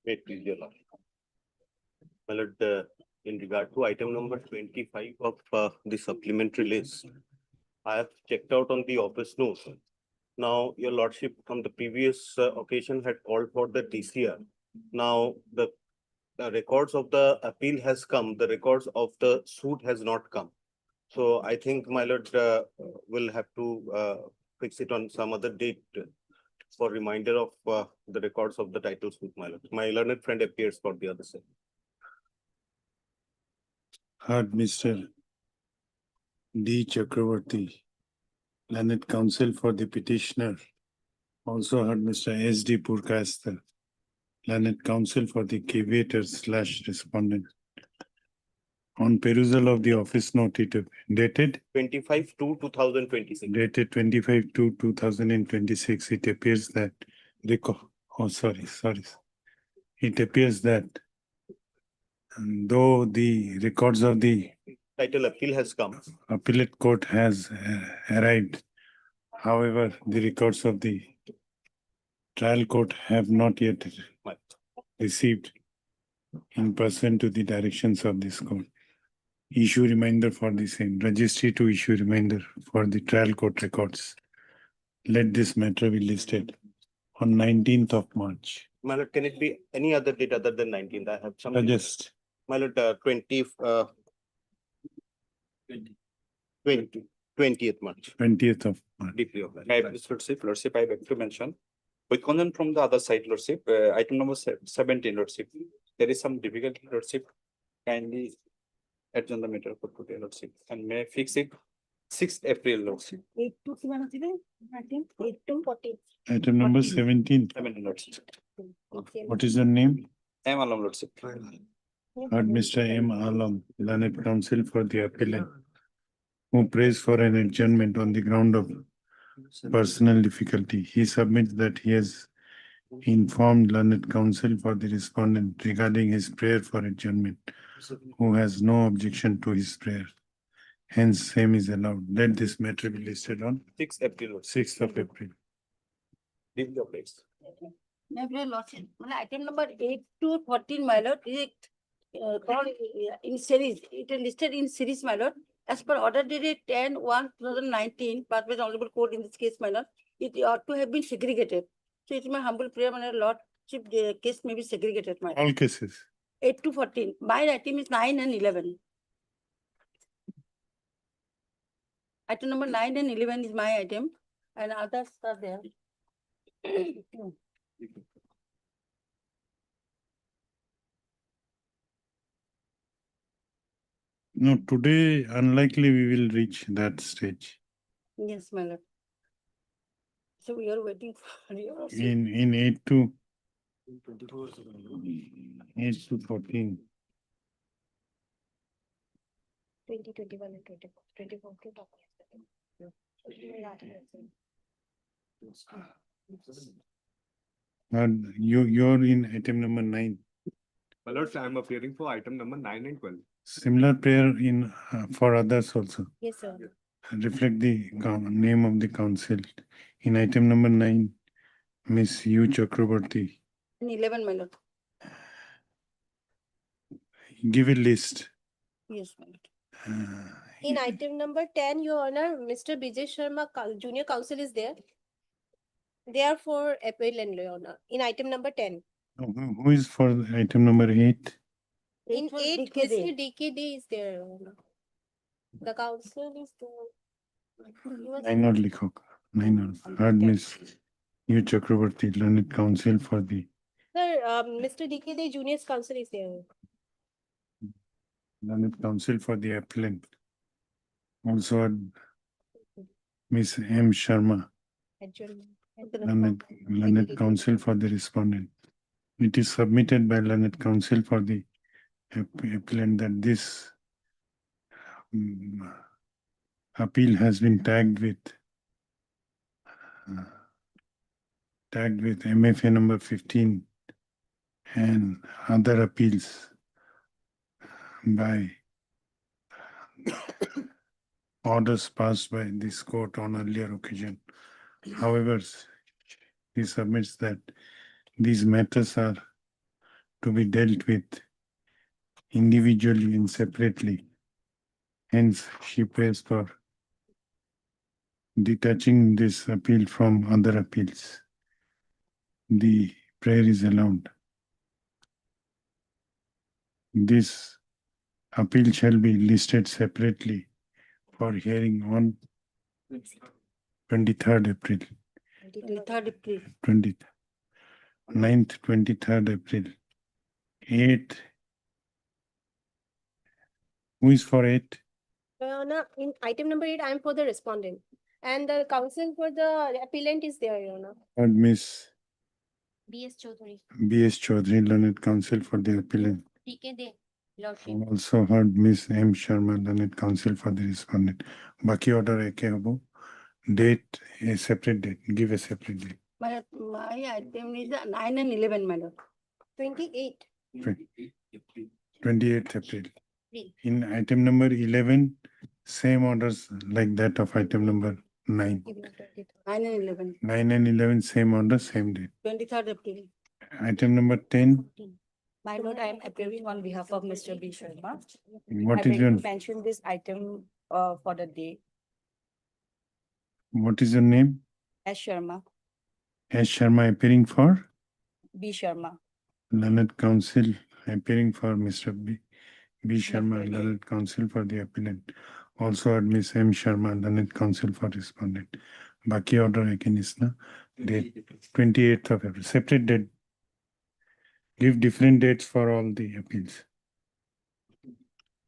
Wait, please, your lordship. My lord, in regard to item number 25 of the supplementary list, I have checked out on the office notes. Now, your lordship, on the previous occasion had called for the TCR. Now, the records of the appeal has come, the records of the suit has not come. So I think, my lord, will have to fix it on some other date for reminder of the records of the title suit, my lord. My learned friend appears for the other side. Heard Mr. D. Chakravarti, learned counsel for the petitioner. Also heard Mr. S. D. Purkasthar, learned counsel for the cavator/respondent. On perusal of the office note, it dated 25/2/2026. dated 25/2/2026, it appears that it appears that though the records of the Title appeal has come. appellate court has arrived, however, the records of the trial court have not yet received in person to the directions of this court. Issue reminder for the same. Registry to issue reminder for the trial court records. Let this matter be listed on 19th of March. My lord, can it be any other date other than 19th? I have some. Suggest My lord, 20th March. 20th of March. Deeply of that. Lordship, I beg to mention, with consent from the other side, Lordship, item number 17, Lordship, there is some difficulty, Lordship, kindly adjourn the matter for today, Lordship, and may fix it 6th April, Lordship. 8 to 14. Item number 17. 17, Lordship. What is the name? I am alone, Lordship. Heard Mr. M. Alam, learned counsel for the appellant, who prays for an adjournment on the ground of personal difficulty. He submits that he has informed learned counsel for the respondent regarding his prayer for adjournment, who has no objection to his prayer. Hence, same is allowed. Let this matter be listed on 6th April, Lordship. 6th of April. Deeply obliged. Item number 8 to 14, my lord, is called in series. It is listed in series, my lord. As per order dated 10/1/2019, passed by the Honorable Court in this case, my lord, it ought to have been segregated. So it's my humble prayer, my lordship, the case may be segregated, my lord. All cases. 8 to 14. My item is 9 and 11. Item number 9 and 11 is my item, and others are there. No, today unlikely we will reach that stage. Yes, my lord. So we are waiting for your. In 8 to 14. 20, 21, and 24. 24 to talk. And you're in item number 9. My lords, I am appearing for item number 9 and 12. Similar prayer in for others also. Yes, sir. Reflect the name of the council. In item number 9, Miss U. Chakrabarti. And 11, my lord. Give a list. Yes, my lord. In item number 10, Your Honor, Mr. Bijay Sharma, Junior Counsel is there. They are for appellant, Your Honor, in item number 10. Who is for item number 8? In for 8, DKD. Mr. DKD is there, Your Honor. The counsel is there. Nainor Likhok. Nainor. Heard Miss U. Chakrabarti, learned counsel for the Sir, Mr. DKD, Junior Counsel is there. learned counsel for the appellant. Also heard Miss M. Sharma, learned counsel for the respondent. It is submitted by learned counsel for the appellant that this appeal has been tagged with MFA number 15 and other appeals by orders passed by this court on earlier occasion. However, he submits that these matters are to be dealt with individually and separately. Hence, she prays for detaching this appeal from other appeals. The prayer is allowed. This appeal shall be listed separately for hearing on 23rd April, 23rd April. 9th, 23rd April. 8. Who is for 8? Your Honor, in item number 8, I am for the respondent. And the counsel for the appellant is there, Your Honor. Heard Miss B.S. Chaudhary. B.S. Chaudhary, learned counsel for the appellant. P.K. De, Lordship. Also heard Miss M. Sharma, learned counsel for the respondent. Baki order eke hobo. Date, a separate date. Give a separate date. My item is 9 and 11, my lord. 28. 28th April. Three. In item number 11, same orders like that of item number 9. 9 and 11. 9 and 11, same order, same date. 23rd April. Item number 10, My lord, I am appearing on behalf of Mr. B. Sharma. what I is beg your, to mention this item for the day. what is your name? S. Sharma, S. Sharma appearing for B. Sharma. learned counsel, appearing for Mr. B. Sharma, learned counsel for the appellant. Also heard Miss M. Sharma, learned counsel for respondent. Baki order again is na date 28th of April. Separate date. Give different dates for all the appeals.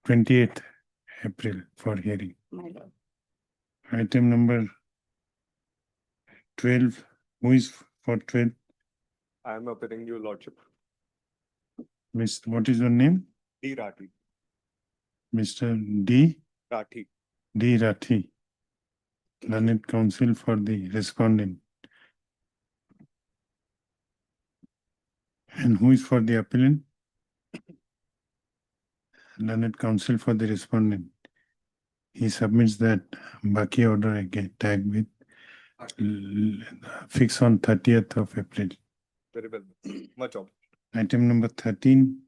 28th April for hearing. My lord. Item number 12. Who is for 12? I am appearing your lordship. Miss, what is your name? D. Rathi. Mr. D. Rathi. D. Rathi, learned counsel for the respondent. And who is for the appellant? Learned counsel for the respondent. He submits that Baki order again tagged with fix on 30th of April. Very well. Much obliged. Item number 13.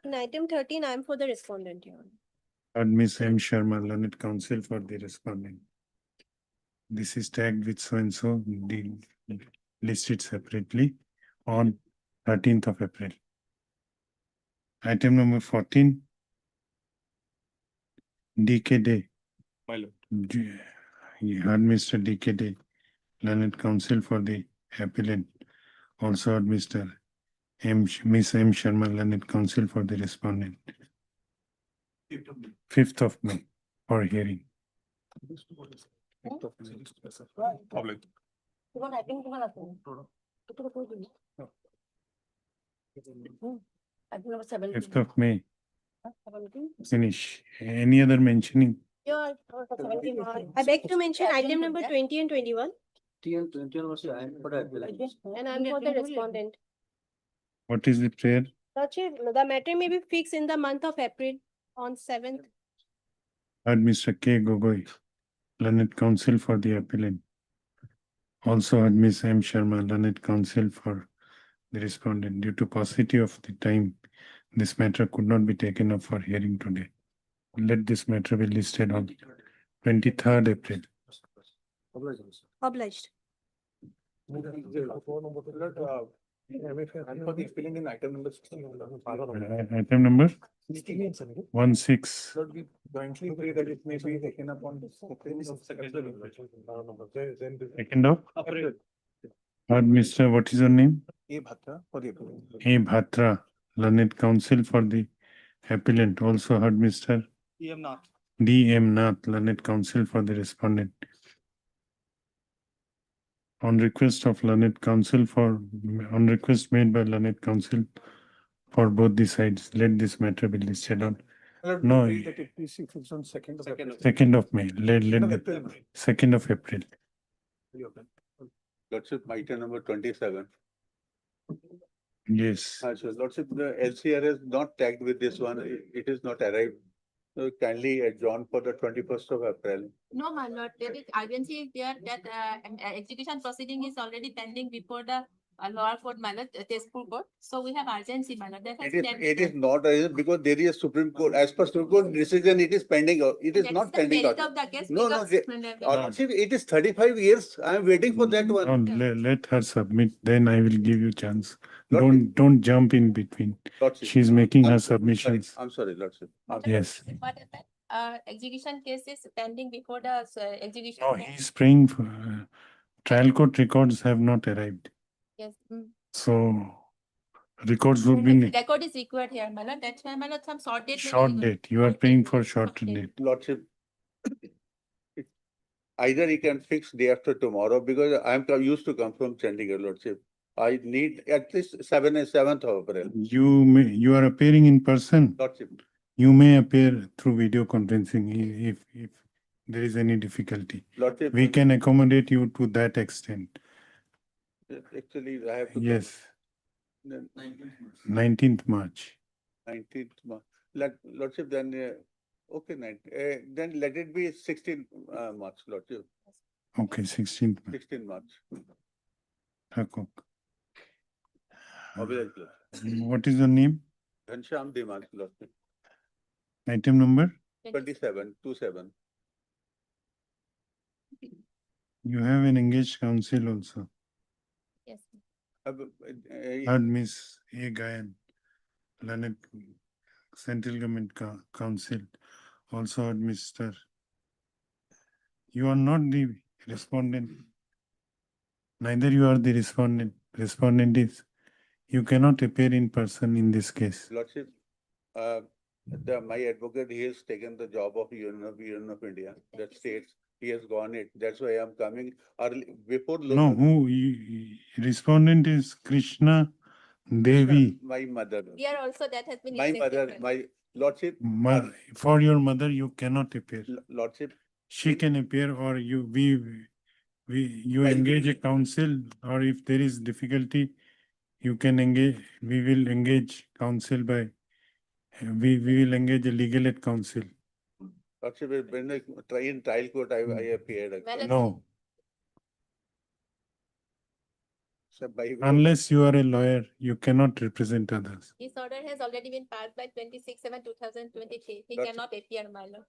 In item 13, I am for the respondent, Your Honor. Heard Miss M. Sharma, learned counsel for the respondent. This is tagged with so and so, listed separately on 13th of April. Item number 14. D.K. Day. My lord. You heard Mr. D.K. Day, learned counsel for the appellant. Also heard Mr. Miss M. Sharma, learned counsel for the respondent. 5th of May for hearing. Obliged. Item number 17. 5th of May, 17. finish. Any other mentioning? Your I beg to mention item number 20 and 21, and I am for the respondent. What is the prayer? Lordship, the matter may be fixed in the month of April on 7th. Heard Mr. K. Gogoi, learned counsel for the appellant. Also heard Miss M. Sharma, learned counsel for the respondent. Due to paucity of the time, this matter could not be taken up for hearing today. Let this matter be listed on 23rd April. Obliged. I'm for the appealing in item number 16. Item number 16. Lord, we jointly pray that it may be taken up on the second Second of? Heard Mr. What is your name? A. Bhatra for the appealing. A. Bhatra, learned counsel for the appellant. Also heard Mr. E. M. Nath. D. M. Nath, learned counsel for the respondent. On request of learned counsel on request made by learned counsel for both the sides, let this matter be listed on Lord, No, we pray that it be fixed on second of April. 2nd of May. Let the April. 2nd of April. Lordship, item number 27. Yes. So Lordship, the LCR is not tagged with this one. It is not arrived. So kindly adjourn for the 21st of April. No, my lord, there is, I can see there that execution proceeding is already pending before the lower court matter, Tezpur court. So we have urgency matter. That has It is not, because there is a Supreme Court, as per Supreme Court decision, it is pending, it is not pending. Merit of the case. No, no, because- Lordship, it is 35 years, I am waiting for that No, one. let her submit, then I will give you chance. Lordship. Don't jump in between. Lordship. She's making her I'm sorry, submissions. I'm sorry, Lordship. Yes. What happened? Execution case is pending before the execution. No, he's praying for, trial court records have not arrived. Yes. So records would be Record is required here, my lord. That's why, my lord, some short date. short date. You are praying for short date. Lordship. Either he can fix day after tomorrow, because I am used to come from Chandigarh, Lordship. I need at least 7th of April. You are appearing in person. Lordship, You may appear through video conferencing if there is any difficulty. Lordship. We can accommodate you to that extent. Actually, I have to. Yes, Then 19th March. 19th March. Lordship, then, okay, then let it be 16th March, Lordship, Okay, 16th March. 16th March. Hakok. Obviously. What is your name? Ghanshyam Dhiman, Lordship, Item number? 27. You have an engaged counsel also. Yes. Heard Miss A. Gayan, Learned Central Government Council. Also heard Mr. You are not the respondent. Neither you are the respondent. Respondent is, you cannot appear in person in this case. Lordship, my advocate, he has taken the job of Union of India, that states, he has gone it. That's why I'm coming early, before. No, respondent is Krishna Devi. My mother. Here also that has been. My mother, rejected. my Lordship, For your mother, you cannot appear. Lordship, She can appear, or you engage a counsel, or if there is difficulty, you can engage, we will engage counsel by, we will engage a legal aid counsel. Lordship, when I try in trial court, I appeared. Well, No, So by unless you are a lawyer, you cannot represent others. This order has already been passed by 26/7/2023. He That's- cannot appear, my lord.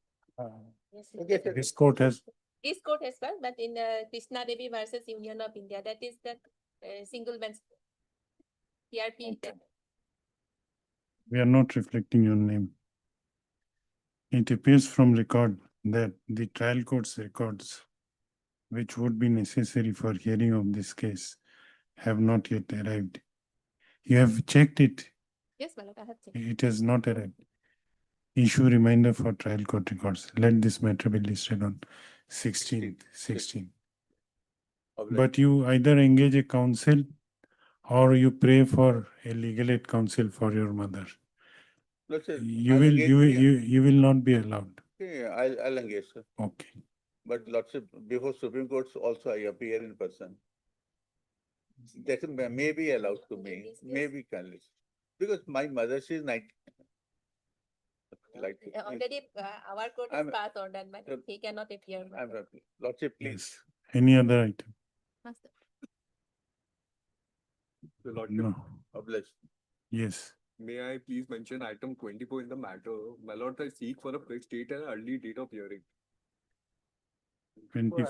Yes. Okay, sir. This court has, This court as well, but in Krishna Devi versus Union of India, that is the single bench. PRP. we are not reflecting your name. It appears from record that the trial court's records, which would be necessary for hearing of this case, have not yet arrived. You have checked it. Yes, my lord, I have checked. It has not arrived. Issue reminder for trial court records. Let this matter be listed on 16. But you either engage a counsel or you pray for a legal aid counsel for your mother. Lordship, You I'll will, engage- you will not be allowed. Okay, I'll engage, sir. Okay. But Lordship, before Supreme Court also I appear in person. That may be allowed to me, Yes, yes. maybe can list. Because my mother, she's 90. Like. Already our court has I'm- passed order, but he cannot appear. my I'm lord. happy. Lordship, please. Yes. Any other item? Master. The Lordship, No. Obliged. Yes. may I please mention item 24 in the matter? My lord, I seek for a fixed date and early date of hearing. 24.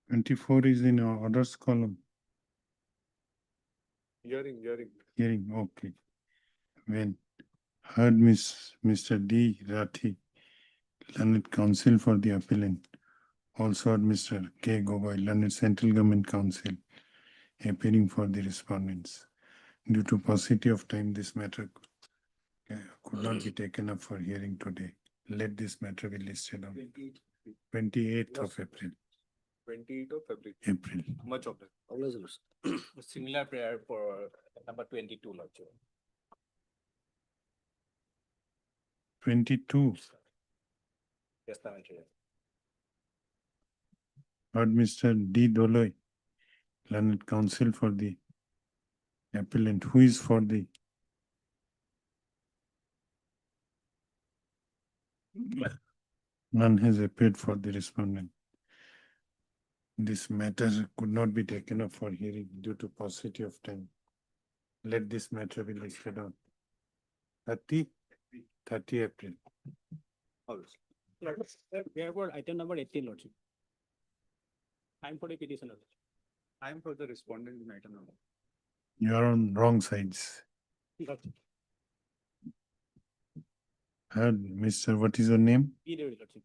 Twenty-four is in our orders column. Hearing. Hearing, okay. When heard Mr. D. Rathi, Learned Counsel for the appellant. Also heard Mr. K. Gogoi, Learned Central Government Council, appearing for the respondents. Due to paucity of time, this matter could not be taken up for hearing today. Let this matter be listed on 28th of April. 28th of February. April. Much of that. Similar prayer for number 22, Lordship. 22, Yes, Chair. heard Mr. D. Doloi, learned counsel for the appellant. Who is for the? None has appeared for the respondent. This matter could not be taken up for hearing due to paucity of time. Let this matter be listed on 30 April. We have got item number 18, Lordship. I'm for the petitioner. I am for the respondent in item number. You are on wrong sides. Lordship. Heard, Mr. What is your name? Lordship.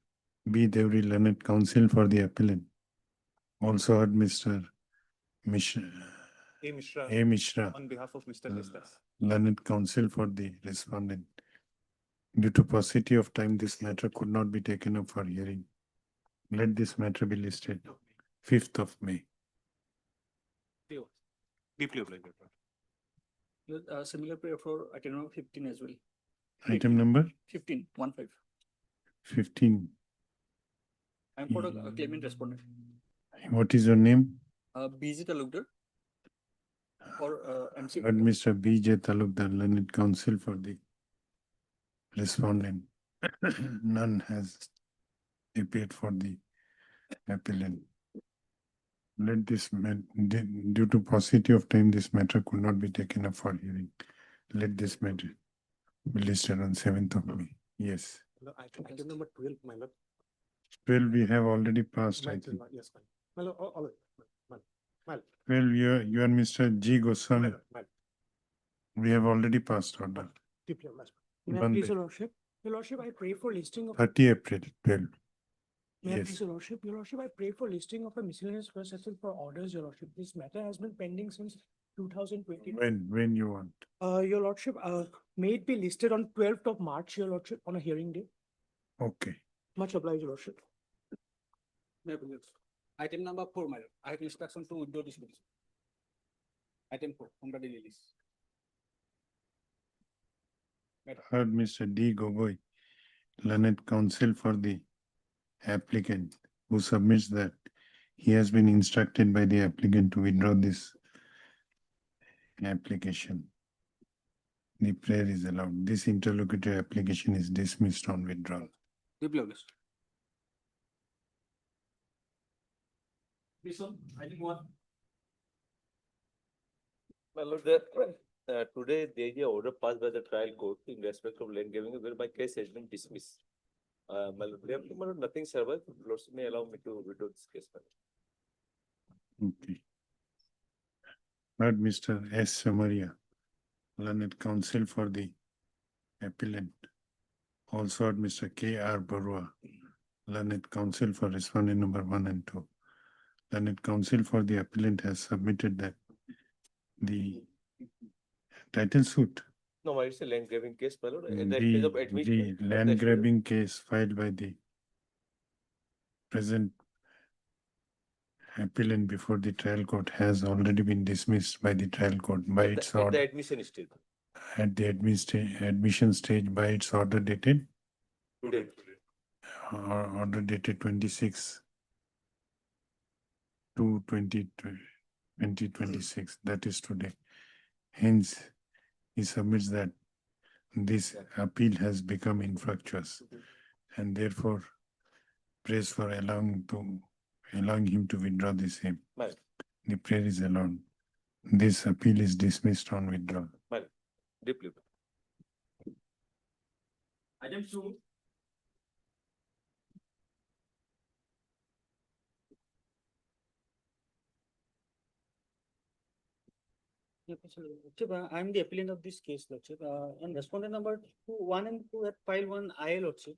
B. Devri, learned counsel for the appellant. Also heard Mr. Mishra, A Mishra, A. Mishra, on behalf of Mr. Uh, Destas. learned counsel for the respondent. Due to paucity of time, this matter could not be taken up for hearing. Let this matter be listed 5th of May. Deeply obliged. Similar prayer for item number 15 as well. Item number 15, 1-5. 15. I'm for the claimant respondent. What is your name? BZ Talukdar. Or MC. Heard Mr. B.J. Talukdar, learned counsel for the respondent. None has appeared for the appellant. Let this, due to paucity of time, this matter could not be taken up for hearing. Let this matter be listed on 7th of May. Yes. Item number 12, my lord. 12 we have already passed, I think. Yes, my lord. All right. 12 you are Mr. G. Goswami. We have already passed order. Deeply obliged. May I Bande. please, Your Lordship? Your Lordship, I pray for listing of. 30 April, 12. May I Yes. please, Your Lordship? Your Lordship, I pray for listing of a miscellaneous first settle for orders, Your Lordship. This matter has been pending since 2020. When you want. Your Lordship, may it be listed on 12th of March, Your Lordship, on a hearing day. Okay. Much obliged, Your Lordship. Item number 4, my lord. I have instruction to withdraw this petition. Item 4, from the daily list. Heard Mr. D. Gogoi, learned counsel for the applicant, who submits that he has been instructed by the applicant to withdraw this application. The prayer is allowed. This interlocutory application is dismissed on withdrawal. Deeply obliged. This one, item 1. My lord, today there is a order passed by the trial court in respect of land giving where my case has been dismissed. My lord, nothing survived. Lords may allow me to withdraw this case. My lord. Okay. Heard Mr. S. Samaria, learned counsel for the appellant. Also heard Mr. K. R. Barua, learned counsel for respondent number 1 and 2. Learned counsel for the appellant has submitted that the title suit, No, it's a land grabbing case, my lord. At the the, stage of admission. the land grabbing case filed by the present appellant before the trial court has already been dismissed by the trial court by its At the order. admission stage. At the admission stage by its order dated, Today. order dated 26/2/2026, that is today. Hence, he submits that this appeal has become infructuous and therefore prays for allowing him to withdraw the same. Right. The prayer is allowed. This appeal is dismissed on withdrawal. Deeply. Item 2. Lordship, I'm the appellant of this case, Lordship. And respondent number 1 and 2 have filed one IA, Lordship,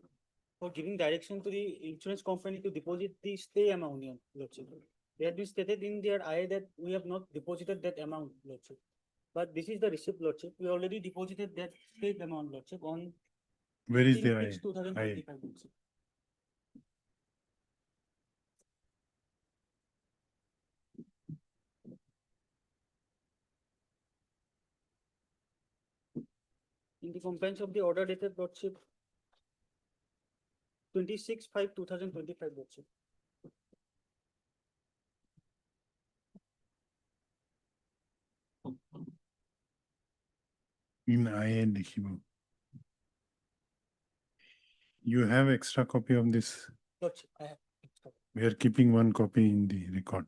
for giving direction to the insurance company to deposit the stay amount, Lordship. They had been stated in their IA that we have not deposited that amount, Lordship. But this is the receipt, Lordship. We already deposited that state amount, Lordship, on Where is the 2025, Lordship. In the compliance of the order dated, Lordship, 26/5/2025, Lordship. in IA লিখিব। You have extra copy of this? Lordship, I have. We are keeping one copy in the record.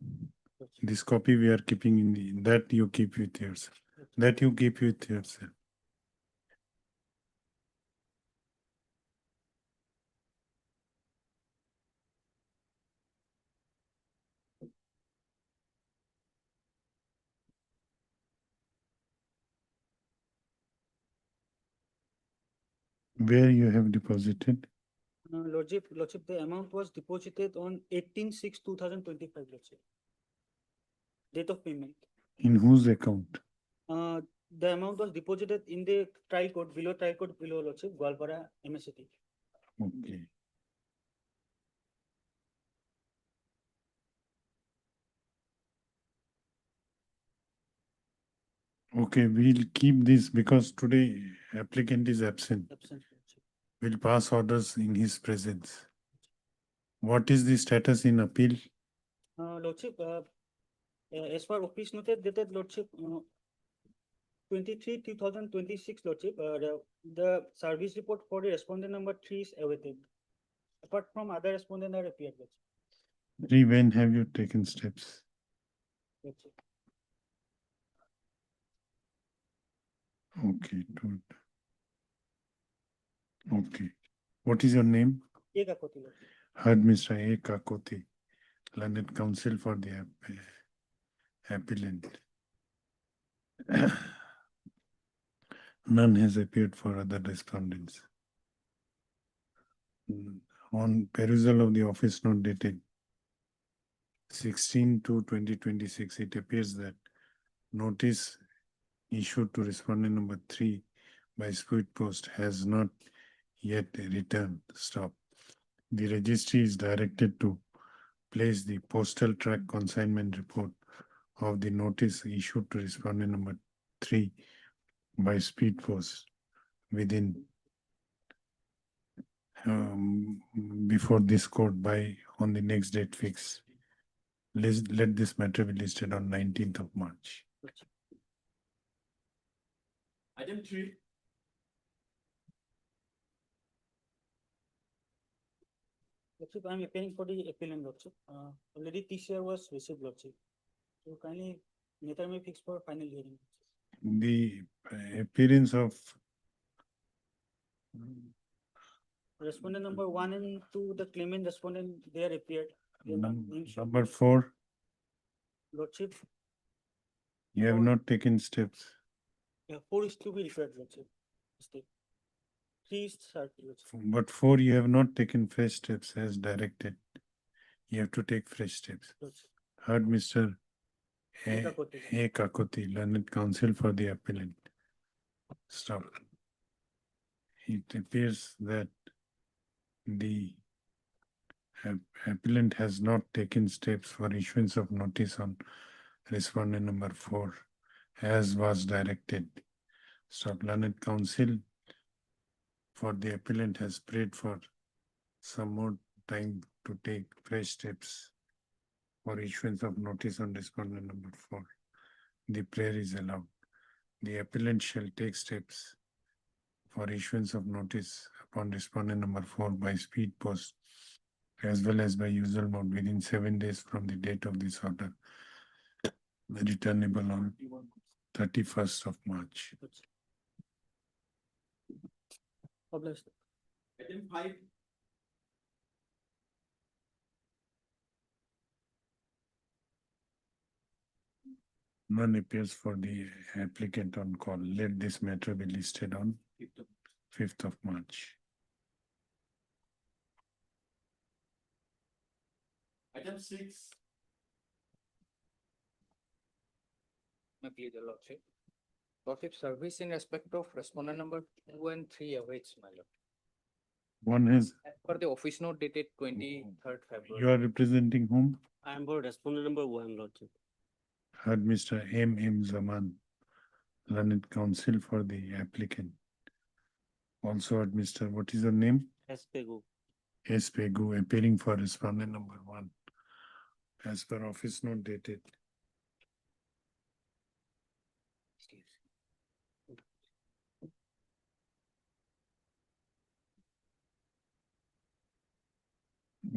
This copy we are keeping in the, that you keep with yourself. That you keep with yourself. Where you have deposited? Lordship, the amount was deposited on 18/6/2025, Lordship. Date of payment. In whose account? The amount was deposited in the trial court below, Lordship, Gwalpara MSCT. Okay. Okay, we'll keep this because today applicant is absent. Absent, Lordship. We'll pass orders in his presence. What is the status in appeal? Lordship, as per office noted dated, Lordship, 23/2026, Lordship, the service report for the respondent number 3 is awaited. Apart from other respondent are appeared, Lordship. 3, when have you taken steps? Lordship. Okay, good. Okay. What is your name? Ekakoti, Lordship. Heard Mr. A. Kakoti, learned counsel for the appellant. None has appeared for other respondents. On perusal of the office note dated 16/2/2026, it appears that notice issued to respondent number 3 by speed post has not yet returned. Stop. The registry is directed to place the postal track consignment report of the notice issued to respondent number 3 by speed post within before this court by on the next date fixed. Let this matter be listed on 19th of March. Item 3. Lordship, I'm appearing for the appellant, Lordship. Already TCR was received, Lordship. So kindly, matter may fix for final hearing. The appearance of Respondent number 1 and 2, the claimant respondent, they are appeared. Their names are- number 4, Lordship, you have not taken steps. 4 is to be referred, Lordship. Step. 3 is certain, Lordship. But 4, you have not taken fresh steps as directed. You have to take fresh steps. Lordship. Heard Mr. Ekakoti. A. Kakoti, learned counsel for the appellant. Stop. It appears that the appellant has not taken steps for issuance of notice on respondent number 4 as was directed. Stop. Learned counsel for the appellant has prayed for some more time to take fresh steps for issuance of notice on respondent number 4. The prayer is allowed. The appellant shall take steps for issuance of notice upon respondent number 4 by speed post as well as by usual mode within 7 days from the date of this order, returnable on 31st of March. Obliged. Item 5. None appears for the applicant on call. Let this matter be listed on 5th of March. Item 6. My pleasure, Lordship. Lordship, service in respect of respondent number 2 and 3 awaits, my lord. One has, As per the office note dated 23rd February. you are representing whom? I am for respondent number 1, Lordship. Heard Mr. M. Zaman, learned counsel for the applicant. Also heard Mr. What is your name? S. Pegu. S. Pegu, appearing for respondent number 1. As per office note dated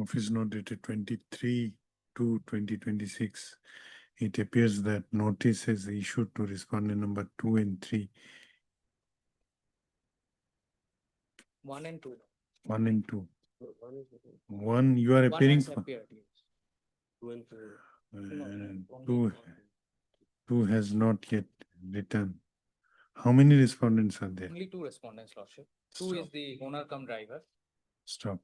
office note dated 23/2/2026, it appears that notice is issued to respondent number 2 and 3. 1 and 2. 1 and 2. 1, you are One appearing has for, appeared, yes. and only 2, one. 2 has not yet returned. How many respondents are there? Only 2 respondents, Lordship. 2 is the owner cum driver. Stop.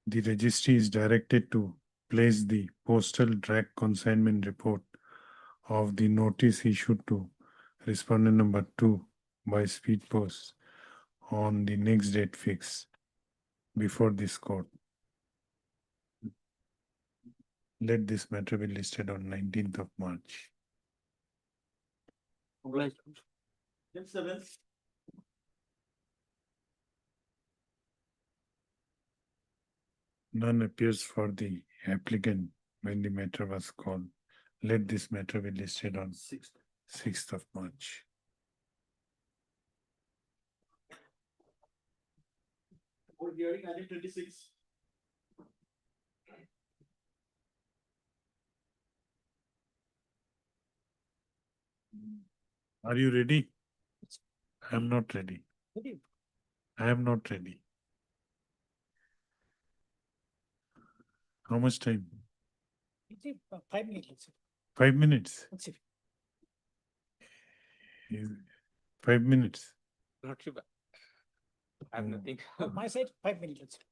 The registry is directed to place the postal track consignment report of the notice issued to respondent number 2 by speed post on the next date fixed before this court. Let this matter be listed on 19th of March. None appears for the applicant when the matter was called. Let this matter be listed on 6th of March. Hearing item 26. Are you ready? I am not ready. Okay. I am not ready. How much time? 5 minutes. Let's see. 5 minutes. Let's see. Is- 5 minutes. Lordship, I have Hmm. nothing. On my side, 5 minutes. Let's see.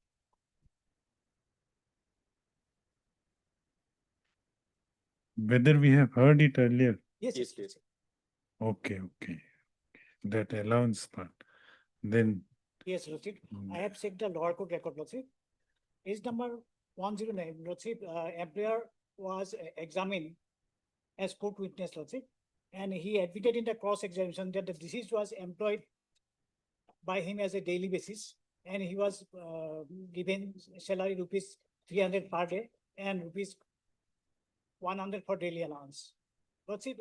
Whether we have heard it earlier. Yes, Yes, yes. yes. Okay, okay. That allowance part. Then Yes, Lordship. Hmm. I have checked the lower court record, Lordship. Case number 109, Lordship, employer was examined as court witness, Lordship. And he admitted in the cross examination that the deceased was employed by him as a daily basis. And he was given salary rupees 300 per day and rupees 100 for daily allowance. Lordship,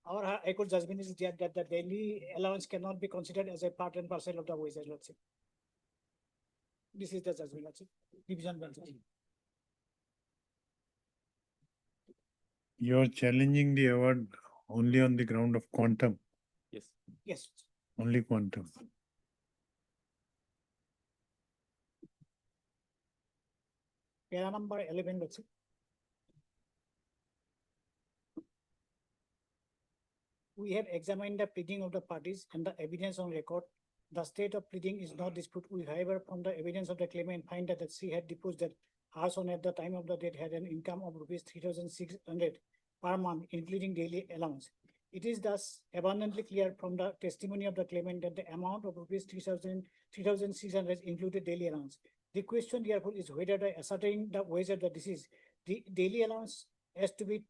our High Court judgment is that the daily allowance cannot be considered as a part and parcel of the wages, Lordship. This is the judgment, Lordship. Division bench. you're challenging the award only on the ground of quantum, Yes. Yes. only quantum. Para number 11, Lordship. We have examined the pleading of the parties and the evidence on record. The state of pleading is not disputed. We, however, from the evidence of the claimant, find that she had deposed that her son at the time of the death had an income of rupees 3,600 per month, including daily allowance. It is thus abundantly clear from the testimony of the claimant that the amount of rupees 3,600 included daily allowance. The question therefore is whether by ascertaining the wage of the deceased, the daily allowance has to be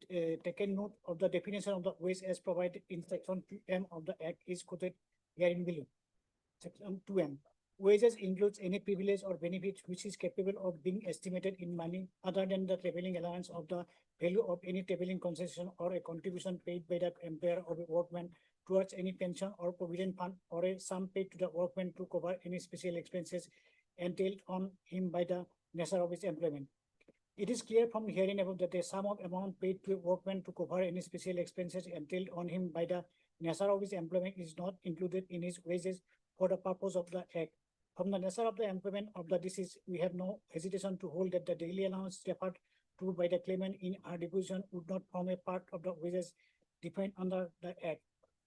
taken note of the definition of the wage as provided in section 2M of the Act is quoted herein below. Section 2M. Wages includes any privilege or benefit which is capable of being estimated in money other than the traveling allowance of the value of any traveling concession or a contribution paid by the employer or the workman towards any pension or provident fund or a sum paid to the workman to cover any special expenses entailed on him by the nature of his employment. It is clear from herein above that the sum of amount paid to a workman to cover any special expenses entailed on him by the nature of his employment is not included in his wages for the purpose of the Act. From the nature of the employment of the deceased, we have no hesitation to hold that the daily allowance referred to by the claimant in our deposition would not form a part of the wages defined under the Act.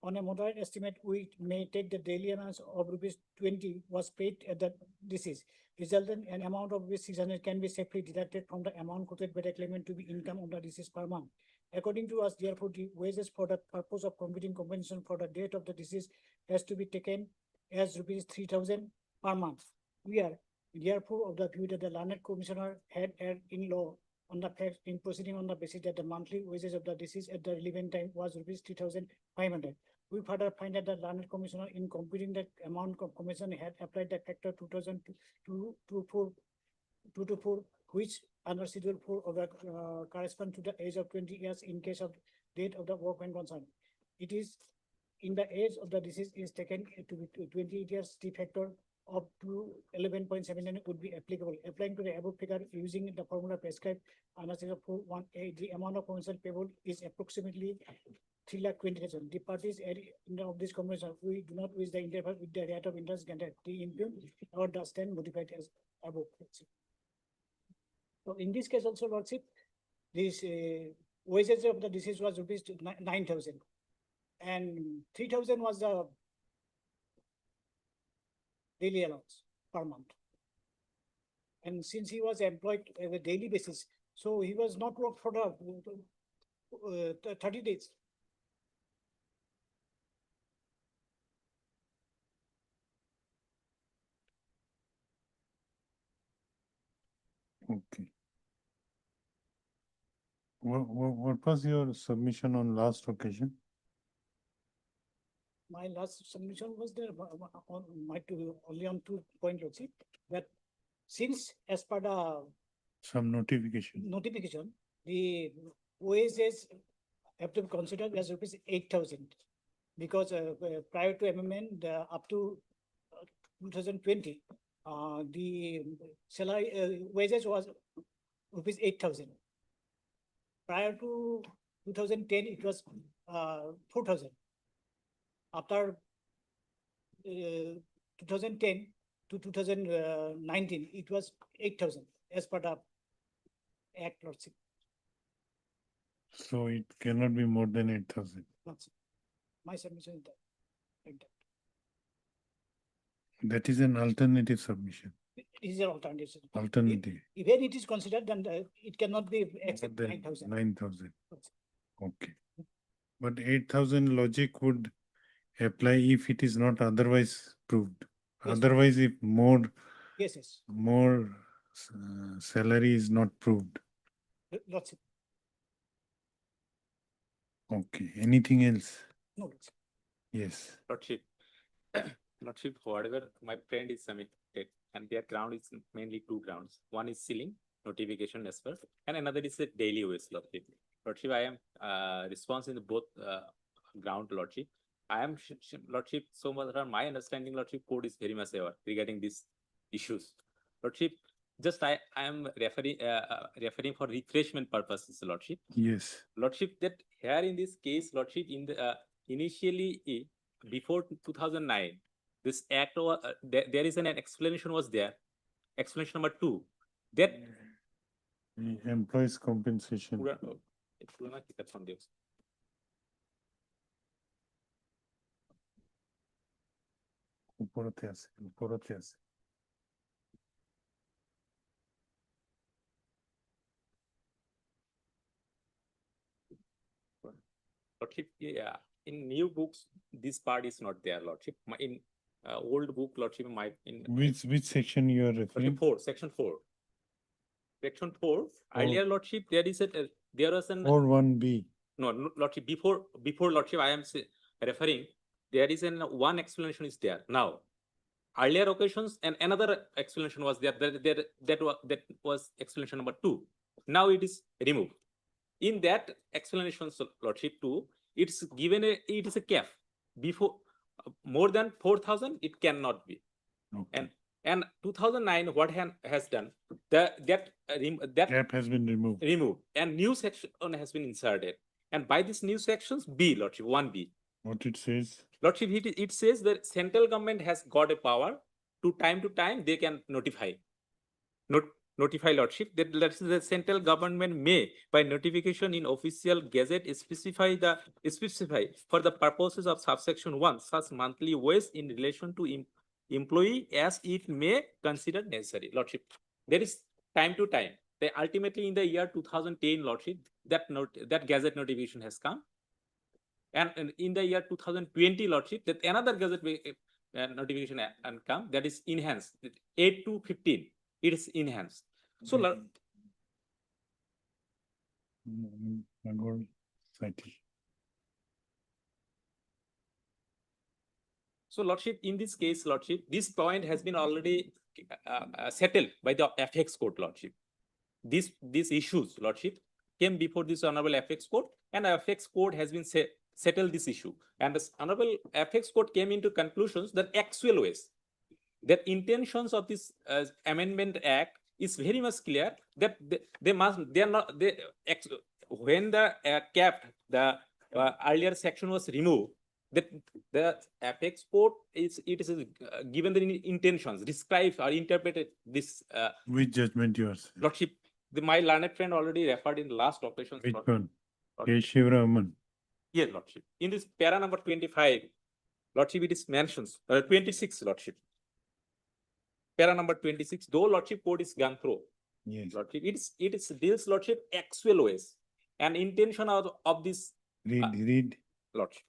On a moderate estimate, we may take the daily allowance of rupees 20 was paid at the deceased. Resultant an amount of rupees 600 can be safely deducted from the amount quoted by the claimant to be income of the deceased per month. According to us, therefore, the wages for the purpose of computing compensation for the date of the deceased has to be taken as rupees 3,000 per month. We are therefore of the view that the learned commissioner had erred in law on the fact in proceeding on the basis that the monthly wages of the deceased at the relevant time was rupees 3,500. We further find that the learned commissioner in computing the amount of commission had applied the factor 2,224, which under Schedule 4 of the correspond to the age of 20 years in case of date of the workman concerned. It is in the age of the deceased is taken to be 28 years, the factor up to 11.79 would be applicable. Applying to the above figure using the formula prescribed under section 418, the amount of promotional payable is approximately 3,20,000. The parties of this convention, we do not wish the interval with the rate of interest granted the impugned or the stand modified as above. So in this case also, Lordship, this wages of the deceased was rupees 9,000 and 3,000 was the daily allowance per month. And since he was employed on a daily basis, so he was not worked for the 30 days. Okay. What was your submission on last occasion? My last submission was there on only on 2 points, Lordship, that since as per the Some notification. notification, the wages have to be considered as rupees 8,000 because prior to amendment up to 2020, the salary wages was rupees 8,000. Prior to 2010, it was 4,000. After 2010 to 2019, it was 8,000 as per the Act, Lordship. So it cannot be more than 8,000. Lordship. My submission is that. Like that. That is an alternative submission. It is an alternative. Alternative. Even it is considered, then it cannot be More except than 9,000. 9,000. Okay. But 8,000 logic would apply if it is not otherwise proved. Yes. Otherwise, if more Yes, yes. salary is not proved. Lordship. Okay. Anything else? No, Lordship. Yes. Lordship, Lordship, whatever my friend is submitted, and their ground is mainly two grounds. One is ceiling, notification as well, and another is a daily wage, Lordship. Lordship, I am responsible in both ground, Lordship. I am, Lordship, so much my understanding, Lordship, code is very much aware regarding these issues. Lordship, just I am referring for refreshment purposes, Lordship. Yes. Lordship, that here in this case, Lordship, in the initially before 2009, this act there is an explanation was there. Explanation number 2, that The employees compensation. উপরতে আছে, উপরতে আছে। Lordship, yeah, in new books, this part is not there, Lordship. In old book, Lordship, Which section you are referring? Section 4. Section 4, earlier, Lordship, there is there was an 4(1)(b). no, Lordship, before Lordship, I am referring, there is one explanation is there. Now, earlier occasions and another explanation was there, that was explanation number 2. Now it is removed. In that explanation, Lordship 2, it's given it is a cap. Before more than 4,000, it cannot be. Okay. And 2009, what has done, that Cap has been removed. and new section has been inserted. And by this new sections, B, Lordship, 1B. What it says? Lordship, it says that central government has got a power to time they can notify. Notify, Lordship, that the central government may, by notification in official gazette, specify for the purposes of subsection 1 such monthly wage in relation to employee as it may consider necessary. Lordship, there is time to time. Ultimately, in the year 2010, Lordship, that gazette notification has come. And in the year 2020, Lordship, that another gazette notification and come, that is enhanced. 8 to 15, it is enhanced. So, So, Lordship, in this case, Lordship, this point has been already settled by the FX court, Lordship. These issues, Lordship, came before this Honorable FX court, and FX court has been settled this issue. And the Honorable FX court came into conclusions that actual ways, that intentions of this amendment act is very much clear that they are not, when the cap, the earlier section was removed, that the apex court is given the intentions, describes or interpreted this Which judgment yours? lordship. My learned friend already referred in the last operations. Which one? K. Shivaraman. Yes, lordship. In this para number 25, lordship, it is mentions 26, lordship. Para number 26, though lordship code is gone through, Yes. lordship, it is deals lordship actual ways and intention of this Read. lordship.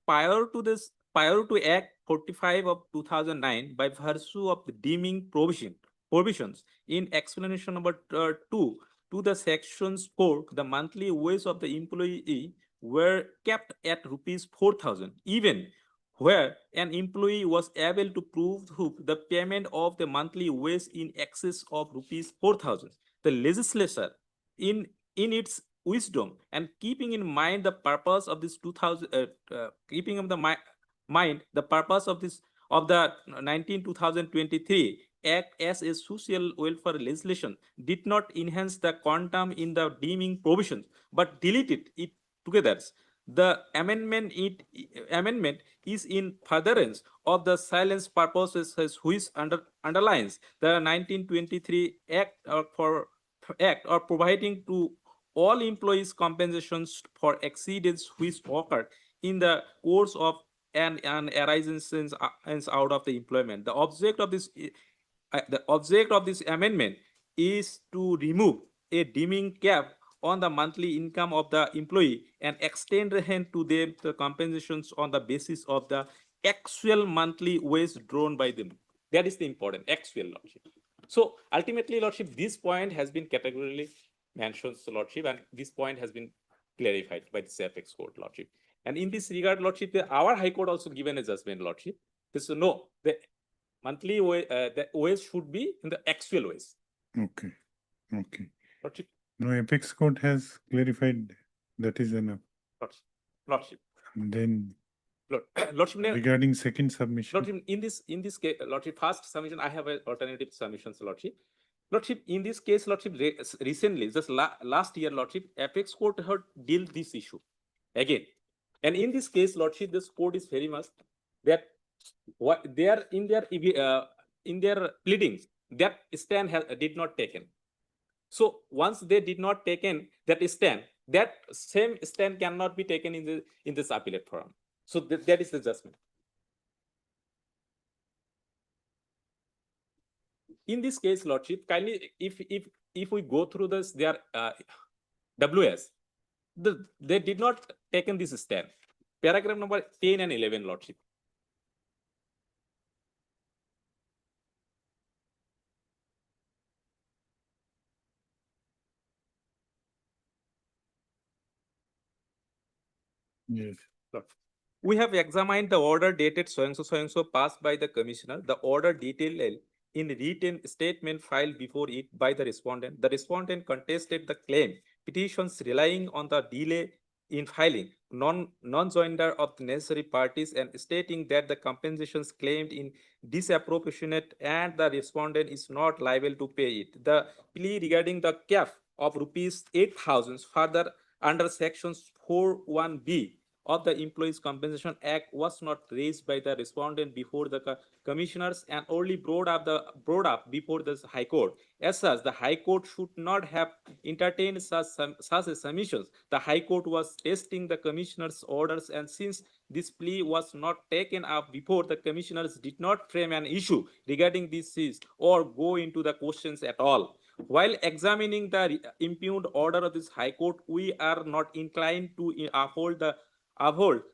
Prior to this, prior to Act 45 of 2009, by virtue of the deeming provisions in explanation number 2 to the sections 4, the monthly wage of the employee were kept at rupees 4,000, even where an employee was able to prove the payment of the monthly wage in excess of rupees 4,000. The legislature, in its wisdom and keeping in mind the purpose of this 2000, keeping in the mind the purpose of this of the 2023 Act as a social welfare legislation, did not enhance the quantum in the deeming provisions, but deleted it together. The amendment is in furtherance of the silence purposes which underlines the 1923 Act or providing to all employees compensations for exceedance which occurred in the course of an arising since out of the employment. The object of this amendment is to remove a deeming cap on the monthly income of the employee and extend to them the compensations on the basis of the actual monthly wage drawn by them. That is the important actual, lordship. So ultimately, lordship, this point has been categorically mentioned, lordship, and this point has been clarified by the apex court, lordship. And in this regard, lordship, our high court also given a judgment, lordship. This no, the monthly the wage should be in the actual wage. Okay. Lordship. No, apex court has clarified that is enough. Lordship. And then Lordship, regarding second submission. lordship, in this case, lordship, first submission, I have an alternative submissions, lordship. Lordship, in this case, lordship, recently, just last year, lordship, apex court had dealt this issue again. And in this case, lordship, this court is very much that what they are in their pleadings, that stand did not taken. So once they did not taken that stand, that same stand cannot be taken in this appellate forum. So that is the judgment. In this case, lordship, kindly, if we go through this, their WS, they did not taken this stand. Paragraph number 10 and 11, lordship. Yes. We have examined the order dated so and so passed by the commissioner. The order detailed in written statement filed before it by the respondent. The respondent contested the claim petitions relying on the delay in filing, non-joinder of the necessary parties, and stating that the compensations claimed in disproportionate and the respondent is not liable to pay it. The plea regarding the cap of rupees 8,000 further under sections 4(1)(b) of the Employees Compensation Act was not raised by the respondent before the commissioners and only brought up before the High Court. As such, the High Court should not have entertained such submissions. The High Court was testing the commissioners' orders, and since this plea was not taken up before, the commissioners did not frame an issue regarding this or go into the questions at all. While examining the impugned order of this High Court, we are not inclined to uphold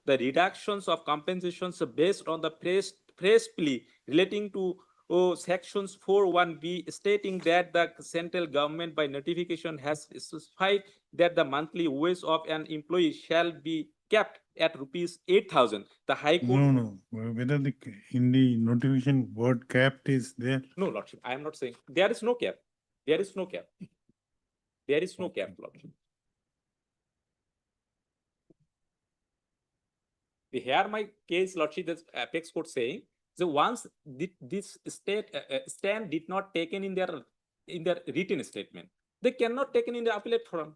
the reductions of compensations based on the press plea relating to sections 4(1)(b), stating that the central government by notification has specified that the monthly wage of an employee shall be kept at rupees 8,000. The High Court. No. Whether in the notification word capped is there? No, lordship, I am not saying there is no cap. There is no cap. There is no cap, lordship. Here my case, Lordship, the apex court saying, so once this stand did not taken in their written statement, they cannot taken in the appellate forum.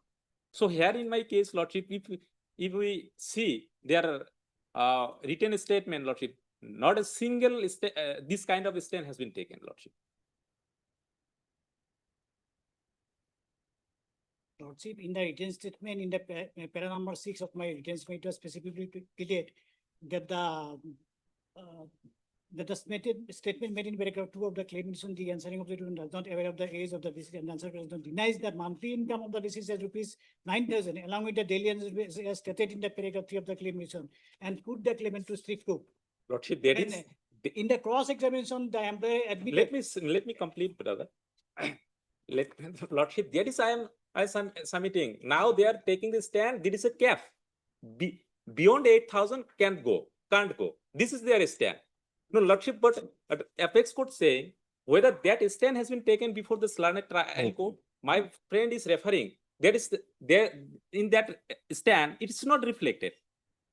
So here in my case, Lordship, if we see their written statement, Lordship, not a single this kind of stand has been taken, Lordship. Lordship, in the written statement, in the para number 6 of my written statement, it was specifically stated that the statement made in paragraph 2 of the claimant, the answering of the student does not aware of the age of the deceased, and the answer does not denies that monthly income of the deceased is rupees 9,000, along with the daily expenses as stated in the paragraph 3 of the claimant, and put the claimant to strict proof. Lordship, there And, is. in the cross examination, the employer admitted. Let me complete, brother. Lordship, that is I am submitting. Now they are taking the stand. There is a cap. Beyond 8,000 can't go. This is their stand. No, Lordship, but apex court saying whether that stand has been taken before the learned trial court. My friend is referring. That is there in that stand. It is not reflected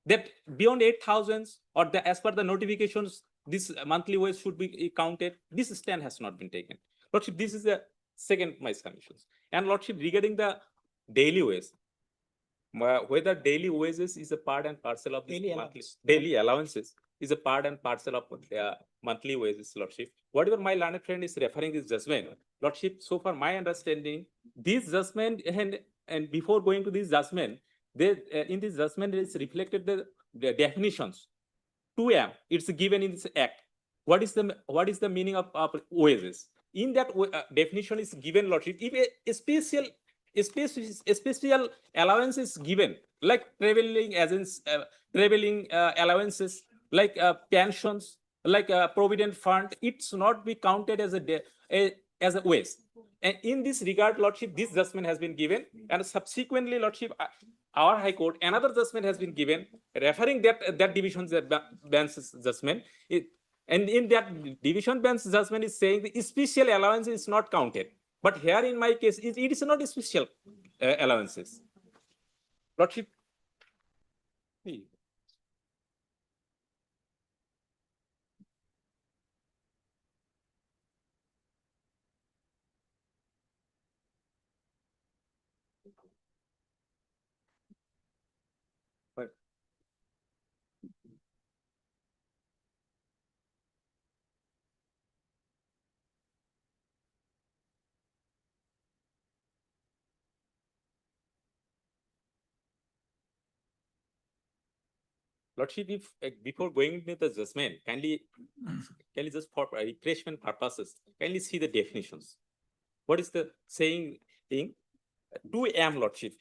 that beyond 8,000 or as per the notifications, this monthly wage should be counted. This stand has not been taken. Lordship, this is the second my submissions. And Lordship, regarding the daily wage, whether daily wages is a part and parcel of daily allowances is a part and parcel of monthly wages, Lordship. Whatever my learned friend is referring this judgment, Lordship, so far my understanding, this judgment and before going to this judgment, they in this judgment is reflected the definitions. 2M, it's given in this act. What is the meaning of wages? In that definition is given, Lordship, if a special allowance is given, like traveling agents, traveling allowances, like pensions, like provident fund, it's not be counted as a wage. And in this regard, Lordship, this judgment has been given, and subsequently, Lordship, our High Court, another judgment has been given, referring that division bench judgment. And in that division bench judgment is saying the special allowance is not counted. But here in my case, it is not special allowances. Lordship. Lordship, if before going into the judgment, kindly just for refreshment purposes, kindly see the definitions. What is the saying thing? 2M, Lordship.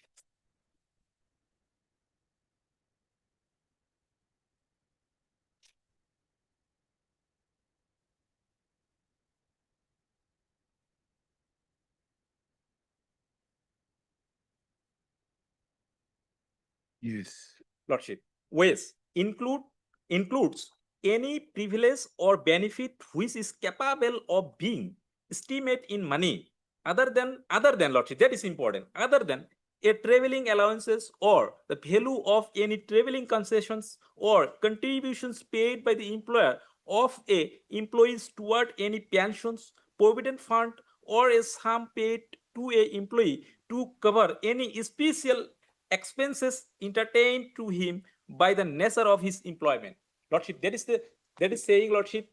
Yes. Lordship, ways includes any privilege or benefit which is capable of being estimated in money other than Lordship, that is important, other than a traveling allowances or the value of any traveling concessions or contributions paid by the employer of a employees toward any pensions, provident fund, or a sum paid to a employee to cover any special expenses entertained to him by the nature of his employment. Lordship, that is saying, Lordship,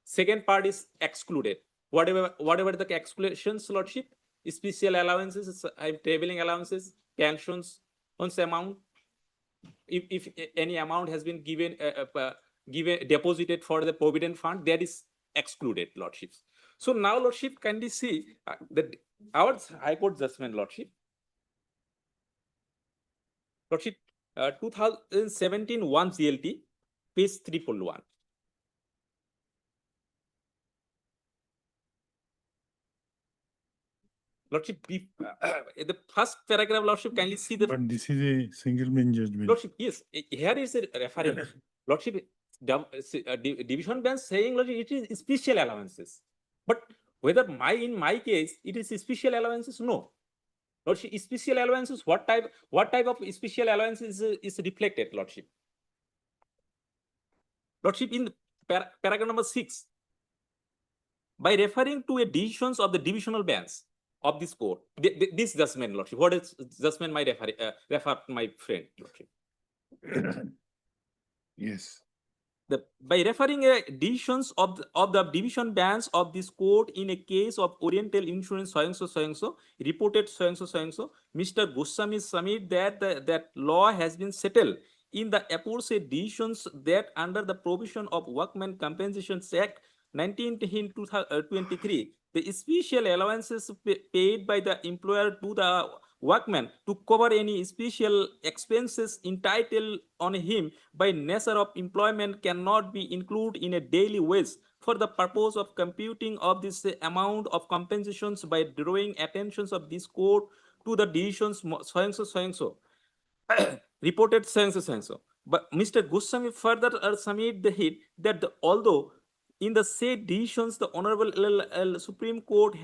second part is excluded. Whatever the exclusions, Lordship, special allowances, traveling allowances, pensions, on some amount, if any amount has been given deposited for the provident fund, that is excluded, Lordships. So now, Lordship, can we see that our High Court judgment, Lordship, 2017 1 GLT, page 341. Lordship, the first paragraph, Lordship, kindly see the. But this is a single bench judgment. Lordship, yes, here is a referring. Lordship, division bench saying, Lordship, it is special allowances. But whether in my case, it is special allowances, no. Lordship, special allowances, what type of special allowances is reflected, Lordship? Lordship, in paragraph number 6, by referring to a decisions of the divisional bench of this court, this judgment, Lordship, what is judgment my refer my friend, Lordship? Yes. By referring a decisions of the division bench of this court in a case of Oriental Insurance so reported so, Mr. Goswami submit that that law has been settled in the aforesaid decisions that under the provision of Workmen Compensations Act 1923, the special allowances paid by the employer to the workman to cover any special expenses entitled on him by nature of employment cannot be included in a daily wage for the purpose of computing of this amount of compensations by drawing attentions of this court to the decisions so reported so. But Mr. Goswami further submit the hit that although in the said decisions the Honorable Supreme Court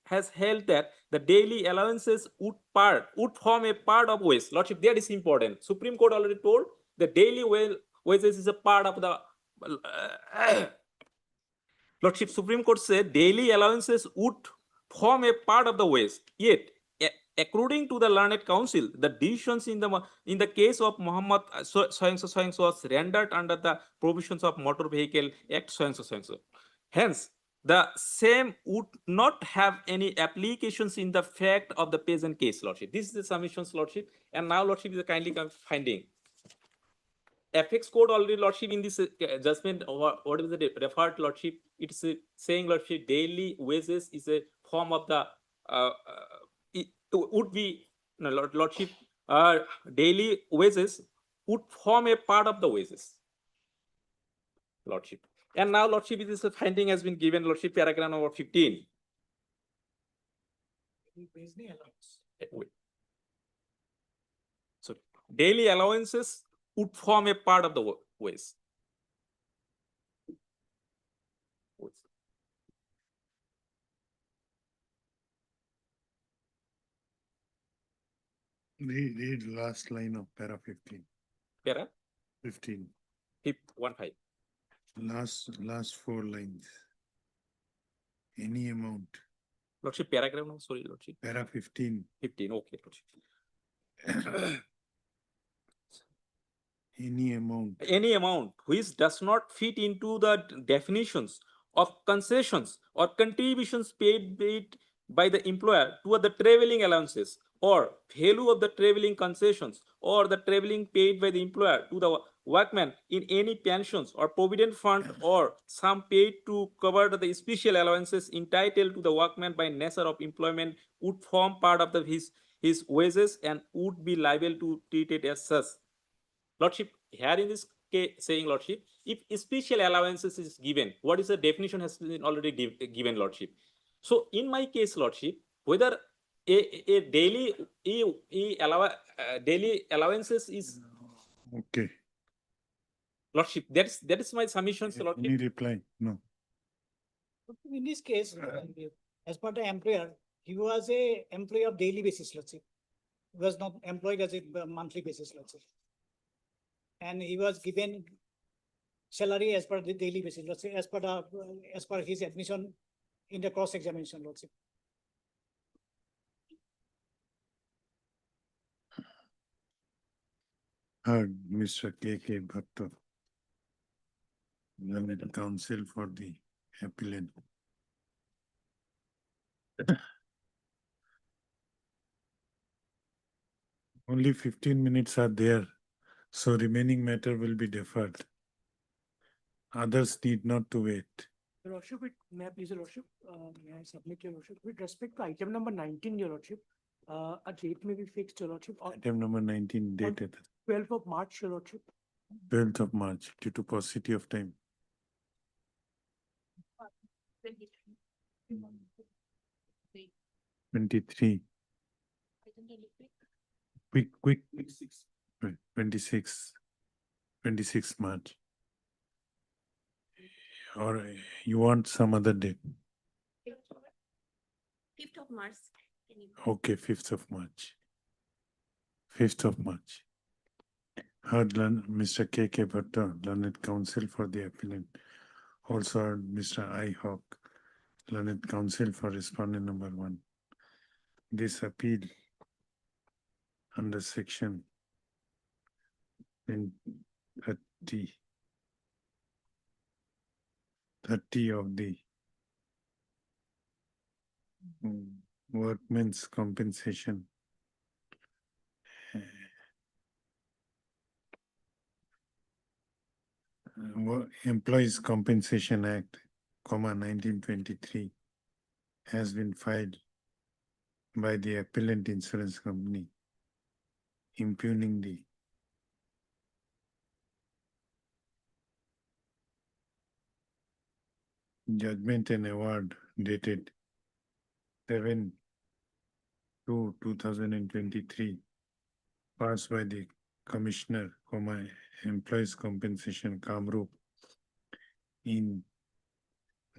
has held that the daily allowances would form a part of wage. Lordship, that is important. Supreme Court already told the daily wages is a part of the Lordship, Supreme Court said daily allowances would form a part of the wage. Yet, according to the learned counsel, the decisions in the case of Muhammad so was rendered under the provisions of Motor Vehicle Act so. Hence, the same would not have any applications in the fact of the present case, Lordship. This is the submissions, Lordship, and now Lordship is a kindly finding. FX code already, Lordship, in this judgment, what is the referred, Lordship? It's saying, Lordship, daily wages is a form of the it would be no, Lordship, daily wages would form a part of the wages, Lordship. And now, Lordship, this finding has been given, Lordship, paragraph number 15. Wait. So daily allowances would form a part of the wage. Read last line of para 15. Para 15. 15. Last 4 lines. Any amount. Lordship, paragraph no, sorry, Lordship. Para 15. 15, okay, Lordship. Any amount which does not fit into the definitions of concessions or contributions paid by the employer toward the traveling allowances or value of the traveling concessions or the traveling paid by the employer to the workman in any pensions or provident fund or sum paid to cover the special allowances entitled to the workman by nature of employment would form part of his wages and would be liable to treat it as such. Lordship, here in this case saying, Lordship, if special allowances is given, what is the definition has been already given, Lordship. So in my case, Lordship, whether a daily daily allowances is okay. Lordship, that is my submission, Lordship. Any reply? No. In this case, as per the employer, he was a employee of daily basis, let's say. He was not employed as a monthly basis, let's say. And he was given salary as per the daily basis, let's say, as per his admission in the cross examination, let's say. Heard Mr. K.K. Bhatto, learned counsel for the appellant. Only 15 minutes are there, so remaining matter will be deferred. Others need not to wait. Your Lordship, may I please, Your Lordship, may I submit, Your Lordship, with respect to item number 19, Your Lordship, a date may be fixed, Your Lordship, on Item number 19 dated 12th of March, Your Lordship. 12th of March due to paucity of time. 23. Quick. 26 March. Or you want some other date? 5th of March. Okay, 5th of March. 5th of March. Heard Mr. K. Bhatta, learned counsel for the appellant. Also heard Mr. I. Hawk, learned counsel for respondent number 1. This appeal under section 30 of the Workmen's Compensation Employees Compensation Act, 1923 has been filed by the appellant insurance company, impugning the judgment and award dated 7/2/2023, passed by the Commissioner, Employees Compensation Kamrup in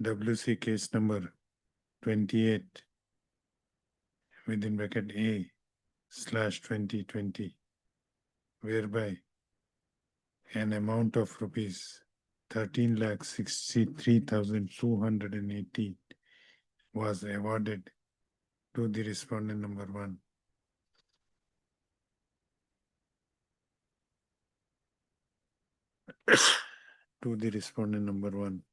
WC case number 28 within bracket A/2020, whereby an amount of rupees 13,63,280 was awarded to the respondent number 1. To the respondent number 1.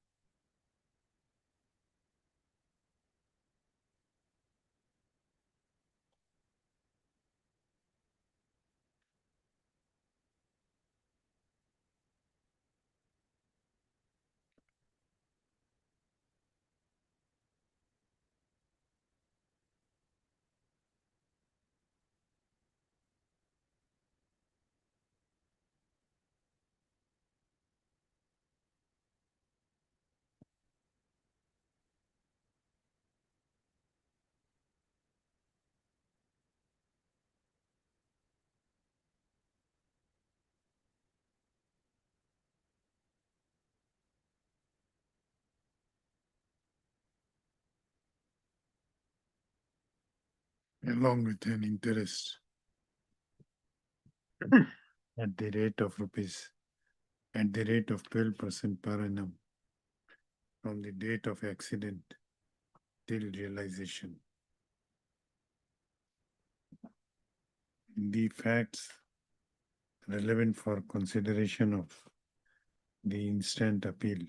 Along with an interest at the rate of 12% per annum from the date of accident till realization. The facts relevant for consideration of the instant appeal,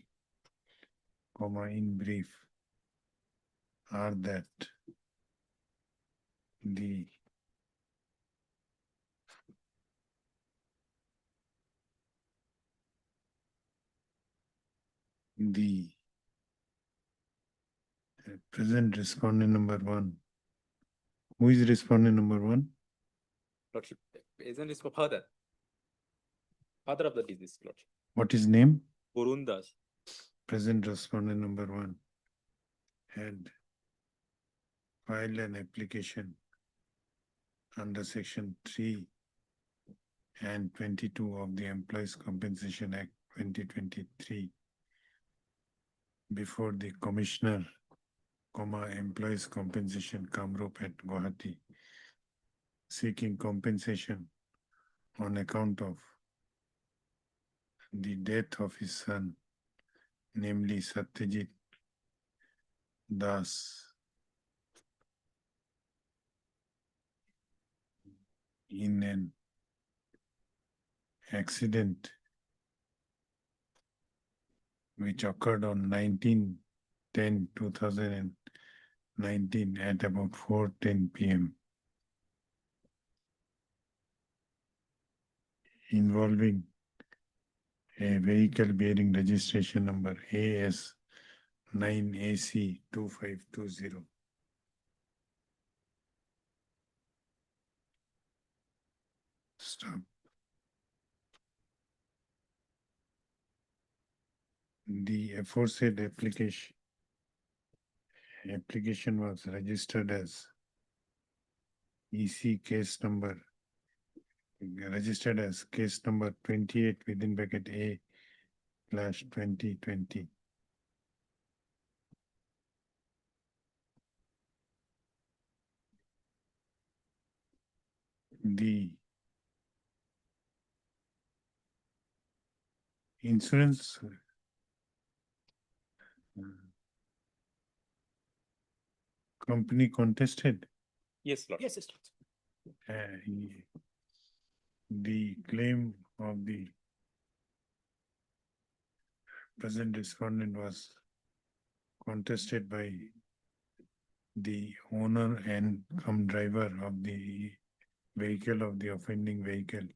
in brief, are that the present respondent number 1. Who is respondent number 1? Lordship, agent is for father. Father of the deceased, Lordship. What is name? Varun Das. Present respondent number 1 had filed an application under section 3 and 22 of the Employees Compensation Act 2023 before the Commissioner, Employees Compensation Kamrup at Gauhati, seeking compensation on account of the death of his son, namely Satyajit Das, in an accident which occurred on 19/10/2019 at about 4:10 p.m. involving a vehicle bearing registration number AS 9AC 2520. Stop. The aforesaid application was registered as registered as case number 28 within bracket A/2020. The insurance company contested Yes, Lord. Yes, Mr. the claim of the present respondent was contested by the owner and driver of the vehicle of the offending vehicle,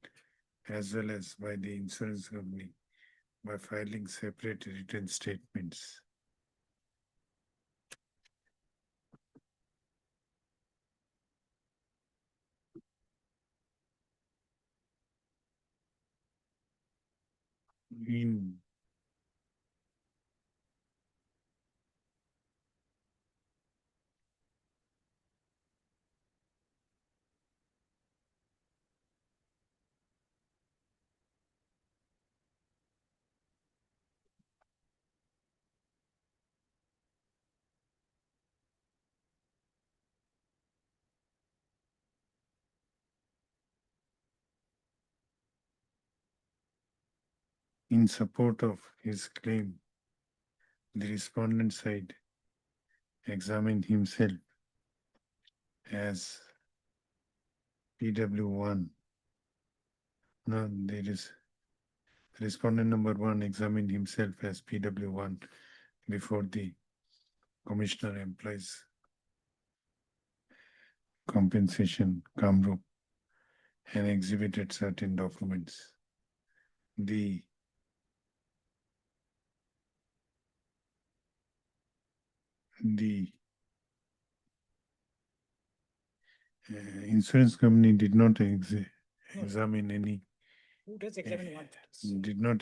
as well as by the insurance company by filing separate written statements. In in support of his claim, the respondent side examined himself as PW1. No, there is respondent number 1 examined himself as PW1 before the Commissioner Employees Compensation Kamrup and exhibited certain documents. The insurance company did not examine any, Who does examine one? did not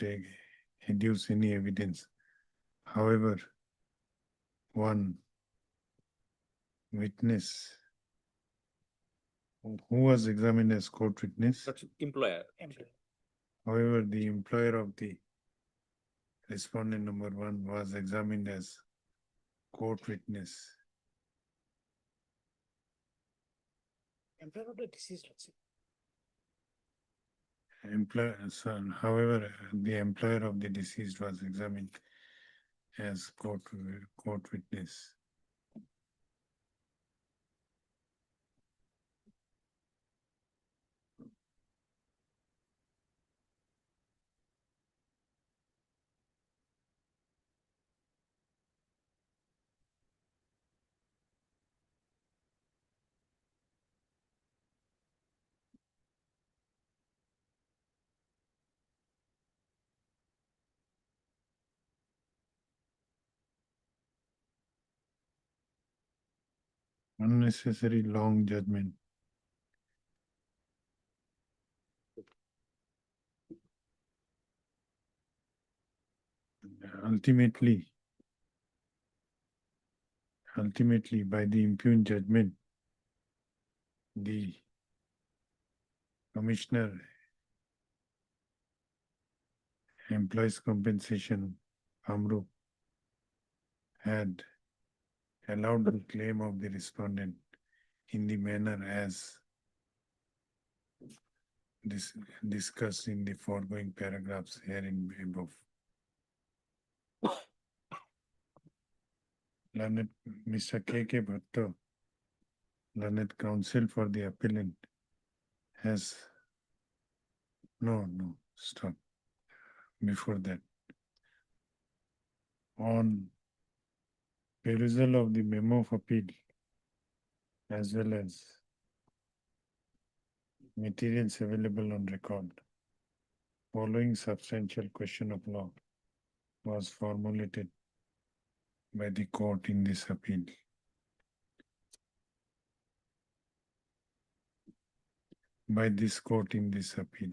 adduce any evidence. However, one witness who was examined as court witness. That's employer. However, the employer of the respondent number 1 was examined as court witness. Employer of the deceased, let's say. However, the employer of the deceased was examined as court witness. Unnecessary long judgment. Ultimately, by the impugned judgment, the Commissioner Employees Compensation Kamrup had allowed the claim of the respondent in the manner as discussed in the foregoing paragraphs herein above. Learned Mr. K.K. Bhatto, learned counsel for the appellant, has stop. Before that, on perusal of the memo of appeal as well as materials available on record, following substantial question of law was formulated by the court in this appeal. By this court in this appeal,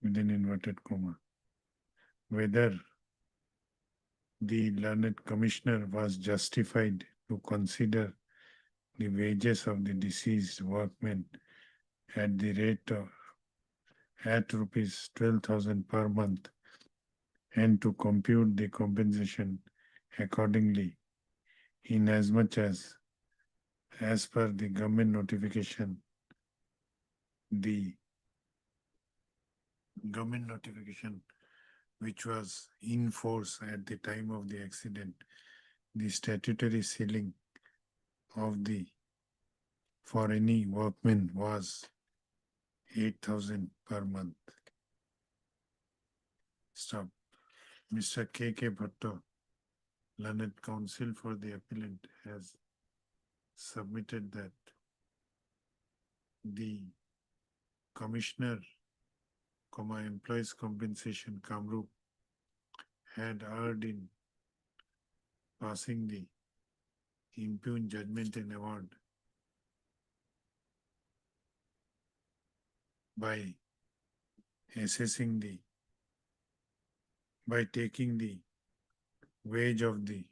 within inverted comma, whether the learned commissioner was justified to consider the wages of the deceased workmen at the rate of at rupees 12,000 per month and to compute the compensation accordingly, inasmuch as per the government notification, the government notification which was in force at the time of the accident, the statutory ceiling of the for any workman was 8,000 per month. Stop. Mr. K.K. Bhatto, learned counsel for the appellant, has submitted that the commissioner, employees compensation Kamrup had erred in passing the impugned judgment and award by assessing by taking the wage of the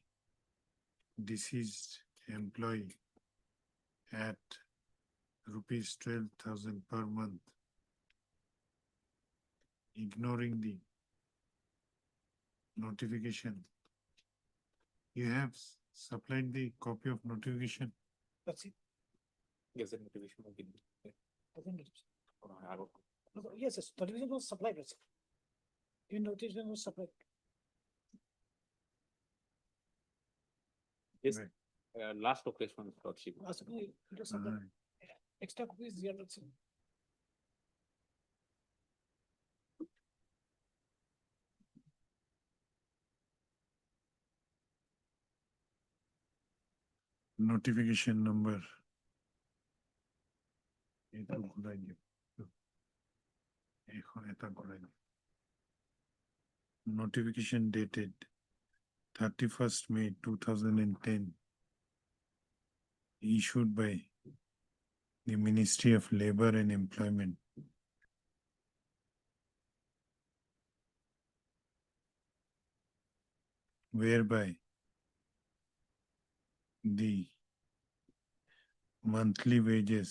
deceased employee at rupees 12,000 per month, ignoring the notification. You have supplied the copy of notification. That's it. Yes, notification will be. I think it's- No, yes, yes, television was supplied, that's it. Even notification was supplied. Yes, Right. last occasion, Lordship. It was supplied. Alright. Extra copies, yeah, that's it. Notification number. এটা ঘুরাই দিও। এখন এটা ঘুরাই দিও। Notification dated 31st May 2010, issued by the Ministry of Labor and Employment, whereby the monthly wages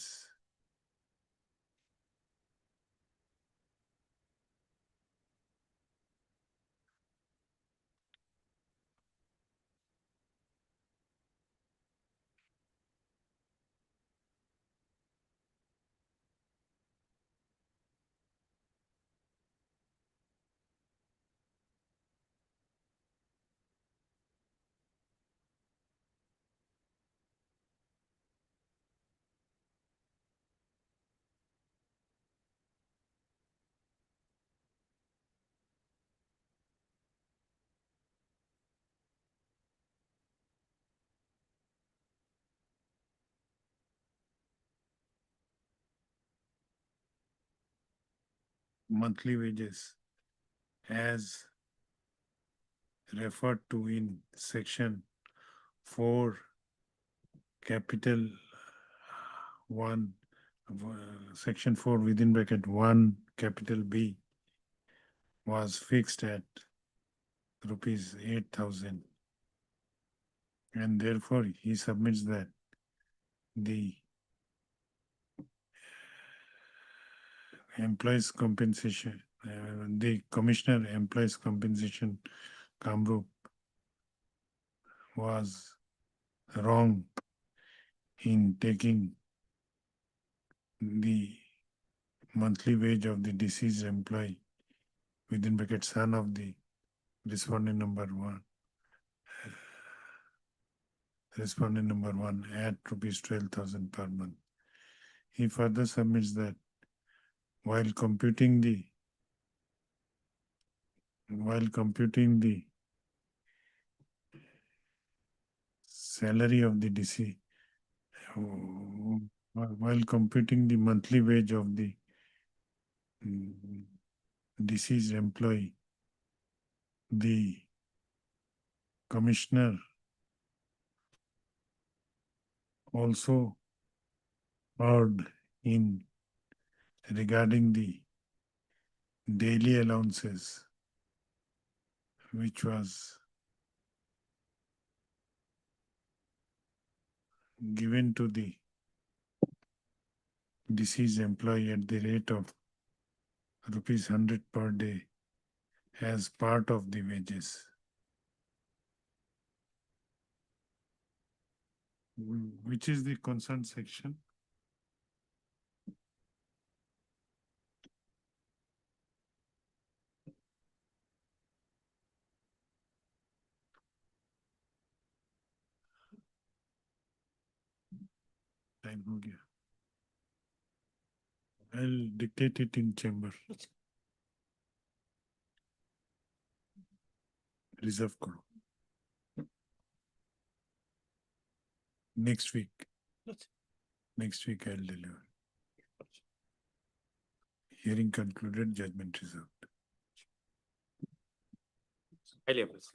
monthly wages as referred to in section 4 capital 1 section 4 within bracket 1 capital B was fixed at rupees 8,000, and therefore he submits that the employees compensation, the commissioner employees compensation Kamrup was wrong in taking the monthly wage of the deceased employee within bracket son of the respondent number 1 at rupees 12,000 per month. He further submits that while computing the salary of the deceased, while computing the monthly wage of the deceased employee, the commissioner also heard in regarding the daily allowances, which was given to the deceased employee at the rate of rupees 100 per day as part of the wages. Which is the concerned section? time हो गया. I'll dictate it in chamber. Reserve करो. Next week. Next week I'll deliver. Hearing concluded, judgment reserved. Highly appreciate.